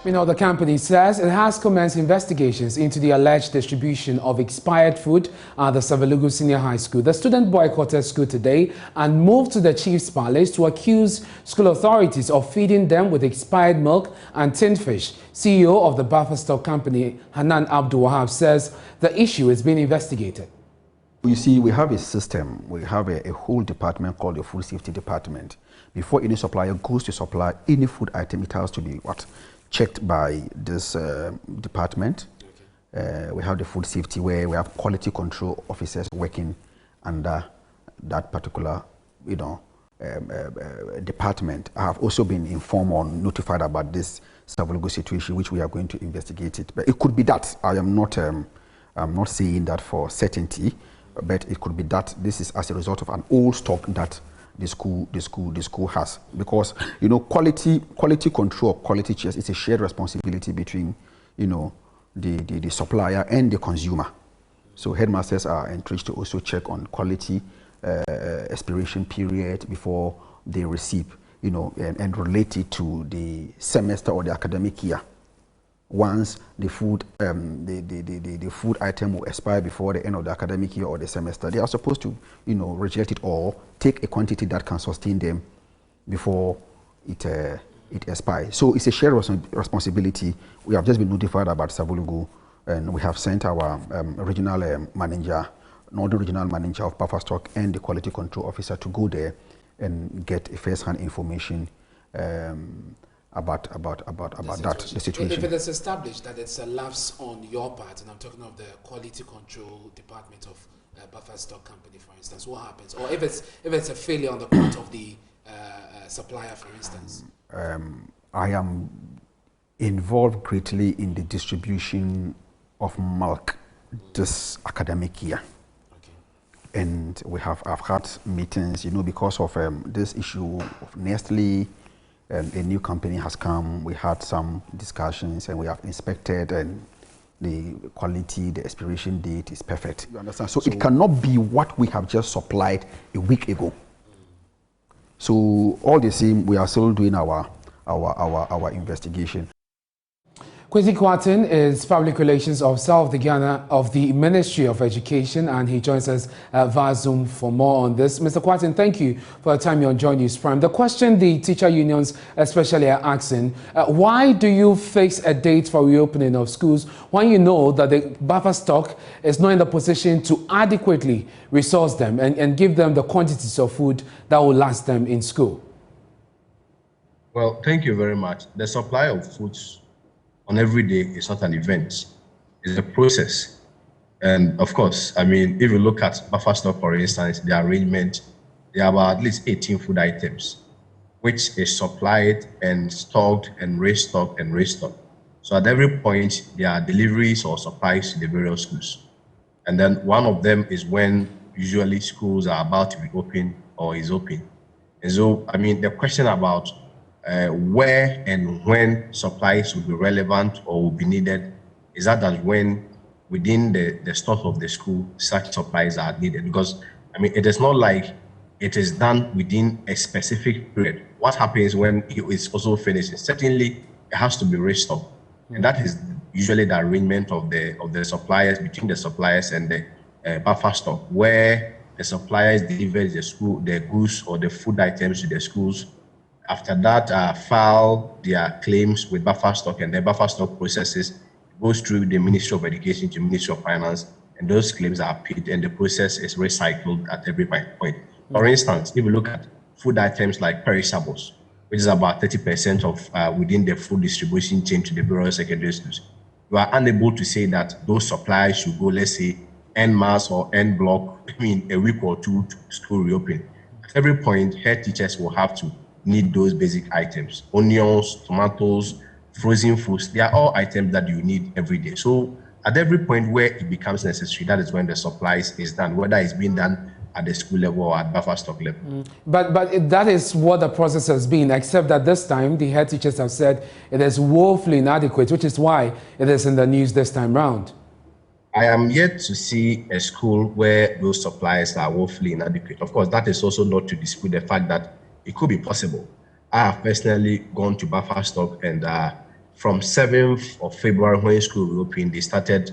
The company says it has commenced investigations into the alleged distribution of expired food at the Savelugu Senior High School. The student boycotted school today and moved to the Chief's Palace to accuse school authorities of feeding them with expired milk and tinned fish. CEO of the buffer stock company, Hanan Abdul Wahab, says the issue is being investigated. You see, we have a system. We have a whole department called the Food Safety Department. Before any supplier goes to supply any food item, it has to be checked by this department. Okay. We have the food safety where we have quality control officers working under that particular, department. I have also been informed or notified about this Savelugu situation, which we are going to investigate it. But it could be that I'm not saying that for certainty, but it could be that this is as a result of an old stock that the school has, because quality control, quality checks, it's a shared responsibility between the supplier and the consumer. So headmasters are encouraged to also check on quality expiration period before they receive, and relate it to the semester or the academic year. Once the food the food item will expire before the end of the academic year or the semester, they are supposed to reject it or take a quantity that can sustain them before it expires. So it's a shared responsibility. We have just been notified about Savelugu, and we have sent our regional manager, northern regional manager of buffer stock, and the quality control officer to go there and get first-hand information about the situation. If it is established that it's a lapse on your part, and I'm talking of the quality control department of buffer stock company, for instance, what happens? Or if it's a failure on the part of the supplier, for instance? I am involved greatly in the distribution of milk this academic year. Okay. And I've had meetings, because of this issue of Nestle. A new company has come. We had some discussions, and we have inspected, and the quality, the expiration date is perfect. You understand? So it cannot be what we have just supplied a week ago. So all the same, we are still doing our investigation. Kwesi Kwarteng is Public Relations Officer of the Ministry of Education, and he joins us via Zoom for more on this. Mr. Kwarteng, thank you for the time you're joining News Prime. The question the teacher unions especially are asking, why do you fix a date for reopening of schools when you know that the buffer stock is not in the position to adequately resource them and give them the quantities of food that will last them in school? Well, thank you very much. The supply of foods on every day is not an event, it's a process. And of course, if you look at buffer stock, for instance, the arrangement, there are about at least 18 food items, which is supplied and stocked and restocked and restocked. So at every point, there are deliveries or supplies to the various schools. And then one of them is when usually schools are about to be open or is open. And so, the question about where and when supplies will be relevant or will be needed is that when within the stock of the school such supplies are needed, because it is not like it is done within a specific period. What happens when it is also finished? Certainly it has to be restocked, and that is usually the arrangement of the suppliers, between the suppliers and the buffer stock, where the suppliers deliver the goods or the food items to the schools. After that, file their claims with buffer stock, and the buffer stock processes goes through the Ministry of Education to Ministry of Finance, and those claims are paid, and the process is recycled at every point. For instance, if you look at food items like perishables, which is about 30% of within the food distribution chain to the various secondary schools, you are unable to say that those supplies should go, let's say, en masse or en bloc, a week or two to school reopen. At every point, head teachers will have to need those basic items: onions, tomatoes, frozen foods. They are all items that you need every day. So at every point where it becomes necessary, that is when the supplies is done, whether it's being done at the school level or at buffer stock level. But that is what the process has been, except that this time the head teachers have said it is woefully inadequate, which is why it is in the news this time round. I am yet to see a school where those supplies are woefully inadequate. Of course, that is also not to dispute the fact that it could be possible. I have personally gone to buffer stock and from 7th of February, when school reopened, they started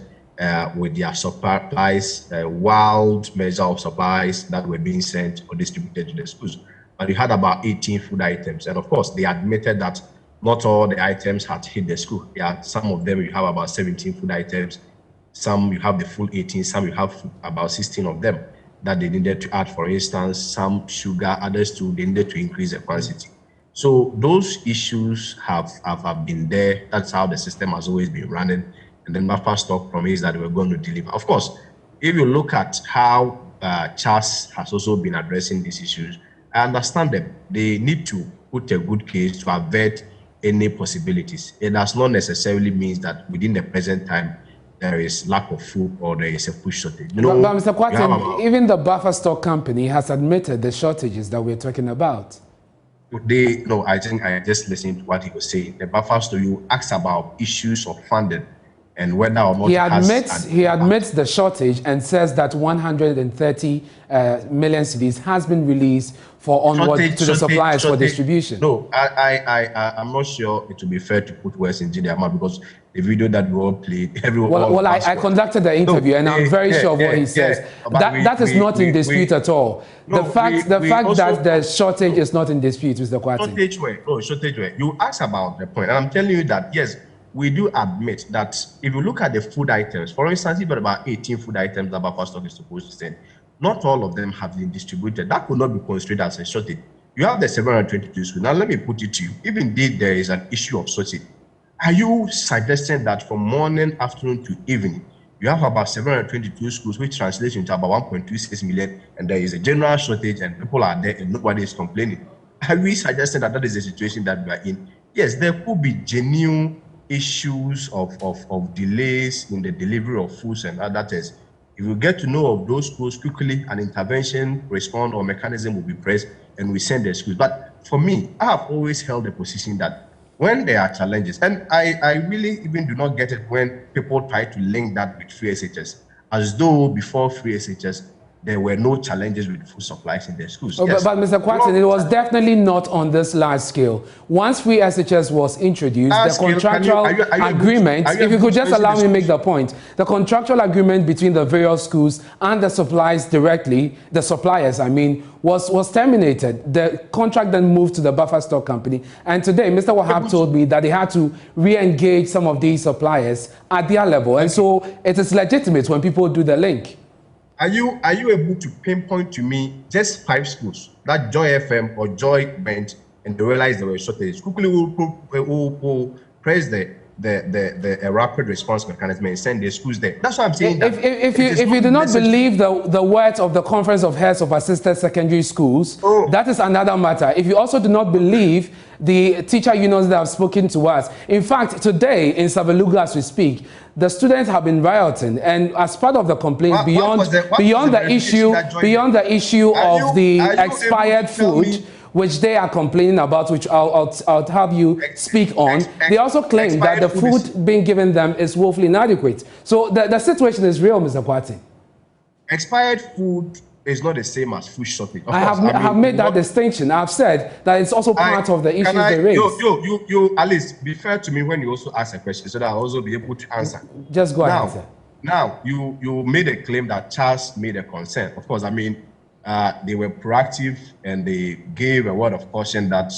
with their supplies, wild measure of supplies that were being sent or distributed to the schools. But you had about 18 food items. And of course, they admitted that not all the items had hit the school. Some of them, you have about 17 food items. Some you have the full 18, some you have about 16 of them that they needed to add. For instance, some sugar, others too, they needed to increase the quantity. So those issues have been there. That's how the system has always been running. And then Buffer Stock promised that they were going to deliver. Of course, if you look at how CHAS has also been addressing these issues, I understand them. They need to put a good case to avert any possibilities. It does not necessarily mean that within the present time, there is lack of food or there is a food shortage. You know, but Mr. Kwarteng, even the Buffer Stock Company has admitted the shortages that we're talking about. I think I just listened to what he was saying. The Buffer Stock, you asked about issues of funding and whether or not he admits the shortage and says that 130 million cedis has been released for onward to the suppliers for distribution. No, I'm not sure it would be fair to put words in Gideon because the video that we all played, everyone. I conducted the interview and I'm very sure of what he says. That is not in dispute at all. The fact that the shortage is not in dispute, Mr. Kwarteng. Shortage way. You asked about the point, and I'm telling you that yes, we do admit that if you look at the food items, for instance, you've got about 18 food items that Buffer Stock is supposed to send. Not all of them have been distributed. That could not be considered as a shortage. You have the 722 schools. Now, let me put it to you. If indeed there is an issue of shortage, are you suggesting that from morning, afternoon to evening, you have about 722 schools, which translates into about 1.26 million, and there is a general shortage and people are there and nobody is complaining? Are we suggesting that that is the situation that we are in? Yes, there could be genuine issues of delays in the delivery of foods and other things. If you get to know of those schools quickly, an intervention, response, or mechanism will be pressed and we send the schools. But for me, I have always held the position that when there are challenges, and I really even do not get it when people try to link that with free SHS, as though before free SHS, there were no challenges with food supplies in the schools. Yes. But Mr. Kwarteng, it was definitely not on this large scale. Once free SHS was introduced, the contractual agreement, if you could just allow me to make the point, the contractual agreement between the various schools and the suppliers directly, the suppliers, I mean, was terminated. The contract then moved to the Buffer Stock Company. And today, Mr. Wahab told me that they had to re-engage some of these suppliers at their level. And so it is legitimate when people do the link. Are you able to pinpoint to me just 5 schools that Joy FM or Joy went and they realized there were shortages? Quickly, we'll press the rapid response mechanism and send the schools there. That's what I'm saying. If you do not believe the words of the Conference of Heads of Assisted Secondary Schools, that is another matter. If you also do not believe the teacher unions that have spoken to us, in fact, today in Savelugu as we speak, the students have been rioting, and as part of the complaint, beyond the issue of the expired food, which they are complaining about, which I'll have you speak on, they also claim that the food being given them is woefully inadequate. So the situation is real, Mr. Kwarteng. Expired food is not the same as food shortage. I have made that distinction. I've said that it's also part of the issues they raise. You, Alice, be fair to me when you also ask a question so that I'll also be able to answer. Just go ahead, sir. Now, you made a claim that CHAS made a concern. Of course, I mean, they were proactive and they gave a word of caution that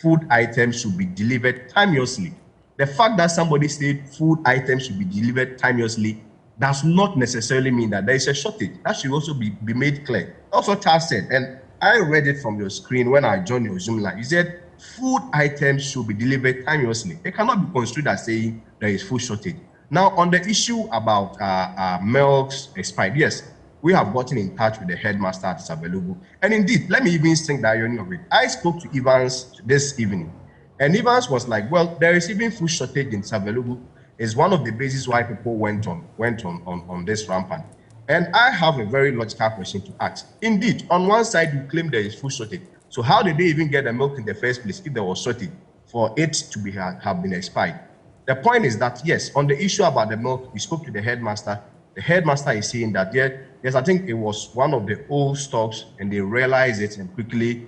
food items should be delivered timeously. The fact that somebody said food items should be delivered timeously does not necessarily mean that there is a shortage. That should also be made clear. Also, CHAS said, and I read it from your screen when I joined your Zoom line, you said food items should be delivered timeously. It cannot be construed as saying there is food shortage. Now, on the issue about milks expired, yes, we have gotten in touch with the headmaster at Savelugu. And indeed, let me even sing the irony of it. I spoke to Evans this evening, and Evans was like, well, there is even food shortage in Savelugu. Is one of the bases why people went on this rampant. And I have a very logical question to ask. Indeed, on one side, you claim there is food shortage. So how did they even get the milk in the first place if there was shortage for it to have been expired? The point is that, yes, on the issue about the milk, we spoke to the headmaster. The headmaster is saying that, yes, I think it was one of the old stocks and they realized it and quickly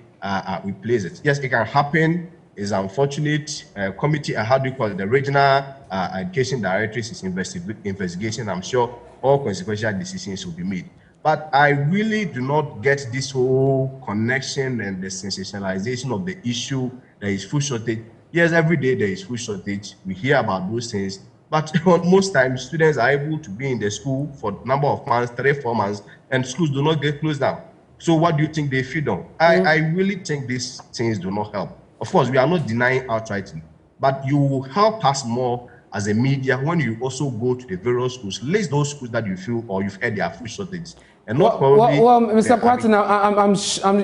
replaced it. Yes, it can happen It's unfortunate. Committee, how do you call it? The regional education directorate is investigating. I'm sure all consequential decisions will be made. But I really do not get this whole connection and the sensationalization of the issue. There is food shortage. Yes, every day there is food shortage. We hear about those things. But most times, students are able to be in the school for a number of months, 3-4 months, and schools do not get closed down. So what do you think they feed on? I really think these things do not help. Of course, we are not denying outrightly, but you will help us more as a media when you also go to the various schools, list those schools that you feel or you've heard their food shortage. And not probably... Well, Mr. Kwarteng,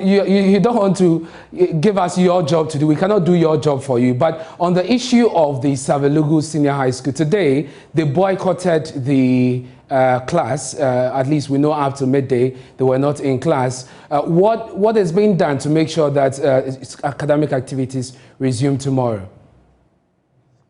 you don't want to give us your job to do. We cannot do your job for you. But on the issue of the Savelugu Senior High School, today they boycotted the class. At least we know after midday they were not in class. What is being done to make sure that academic activities resume tomorrow?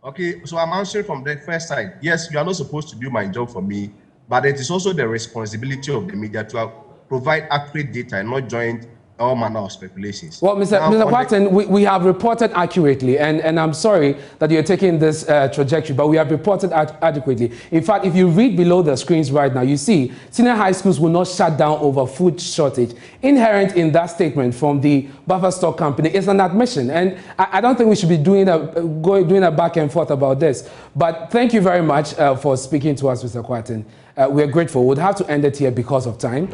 Okay, so I'm answering from the first side. Yes, you are not supposed to do my job for me, but it is also the responsibility of the media to provide accurate data and not join all manner of speculations. Well, Mr. Kwarteng, we have reported accurately, and I'm sorry that you're taking this trajectory, but we have reported adequately. In fact, if you read below the screens right now, you see senior high schools will not shut down over food shortage. Inherent in that statement from the buffer stock company is an admission, and I don't think we should be doing a back and forth about this. But thank you very much for speaking to us, Mr. Kwarteng. We're grateful. We'd have to end it here because of time.